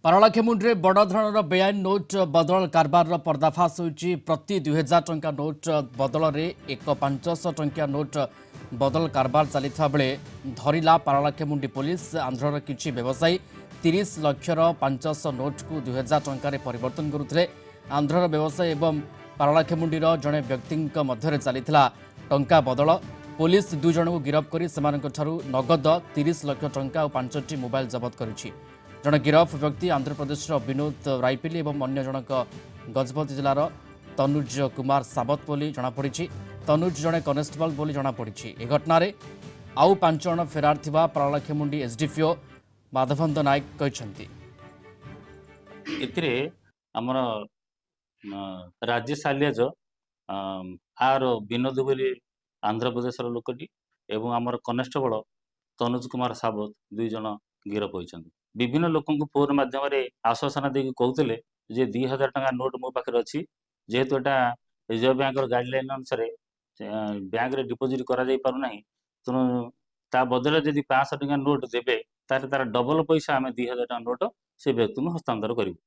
ପାରଳାଖେମୁଣ୍ଡିରେ ବଡ଼ ଧରଣର ବେଆଇନ ନୋଟ୍ ବଦଳ କାରବାରର ପର୍ଦ୍ଦାଫାଶ ହୋଇଛି। ପ୍ରତି 2000 ଟଙ୍କା ନୋଟ୍ ବଦଳରେ ଏକ 500 ଟଙ୍କିଆ ନୋଟ୍ ବଦଳ କାରବାର ଚାଲିଥିବା ବେଳେ ଧରିଲା ପାରଳାଖେମୁଣ୍ଡି ପୋଲିସ। ଆନ୍ଧ୍ରର କିଛି ବ୍ୟବସାୟୀ 30 ଲକ୍ଷର 500 ନୋଟ୍କୁ 2000 ଟଙ୍କାରେ ପରିବର୍ତ୍ତନ କରୁଥିଲେ। ଆନ୍ଧ୍ରର ବ୍ୟବସାୟୀ ଏବଂ ପାରଳାଖେମୁଣ୍ଡିର ଜଣେ ବ୍ୟକ୍ତିଙ୍କ ମଧ୍ୟରେ ଚାଲିଥିଲା ଟଙ୍କା ବଦଳ। ପୋଲିସ ଦୁଇ ଜଣଙ୍କୁ ଗିରଫ କରି ସେମାନଙ୍କଠାରୁ ନଗଦ 30 ଲକ୍ଷ ଟଙ୍କା ଓ 5ଟି ମୋବାଇଲ ଜବତ କରିଛି। ଜଣେ ଗିରଫ ବ୍ୟକ୍ତି ଆନ୍ଧ୍ରପ୍ରଦେଶର ବିନୋଦ ରାଇପିଲି ଏବଂ ଅନ୍ୟ ଜଣକ ଗଜପତି ଜିଲ୍ଲାର ତନୁଜ କୁମାର ସାବତ ବୋଲି ଜଣାପଡ଼ିଛି। ତନୁଜ ଜଣେ କନେଷ୍ଟବଳ ବୋଲି ଜଣାପଡ଼ିଛି। ଏ ଘଟଣାରେ ଆଉ 5 ଜଣ ଫେରାର ଥିବା ପାରଳାଖେମୁଣ୍ଡି ଏସ୍ଡିପିଓ ମାଧବନ୍ଦ ନାୟକ କହିଛନ୍ତି। ଏଥିରେ ଆମର ରାଜେଶ ଆଲିଆଜ ଆର ବିନୋଦ ବୋଲି ଆନ୍ଧ୍ରପ୍ରଦେଶର ଲୋକଟି ଏବଂ ଆମର କନେଷ୍ଟବଳ ତନୁଜ କୁମାର ସାବତ 2 ଜଣ ଗିରଫ ହୋଇଛନ୍ତି। ବିଭିନ୍ନ ଲୋକଙ୍କୁ ଫୋନ ମାଧ୍ୟମରେ ଆଶ୍ୱାସନା ଦେଇକି କହୁଥିଲେ ଯେ 2000 ଟଙ୍କା ନୋଟ୍ ମୋ ପାଖରେ ଅଛି, ଯେହେତୁ ଏଟା ରିଜର୍ଭ ବ୍ୟାଙ୍କର ଗାଇଡଲାଇନ ଅନୁସାରେ ବ୍ୟାଙ୍କରେ ଡିପୋଜିଟ୍ କରାଯାଇ ପାରୁନାହିଁ, ତେଣୁ ତା ବଦଳରେ ଯଦି 500 ଟଙ୍କା ନୋଟ୍ ଦେବେ ତାହେଲେ ତାର ଡବଲ ପଇସା ଆମେ 2000 ଟଙ୍କା ନୋଟ୍ ସେ ବ୍ୟକ୍ତିଙ୍କୁ ହସ୍ତାନ୍ତର କରିବୁ।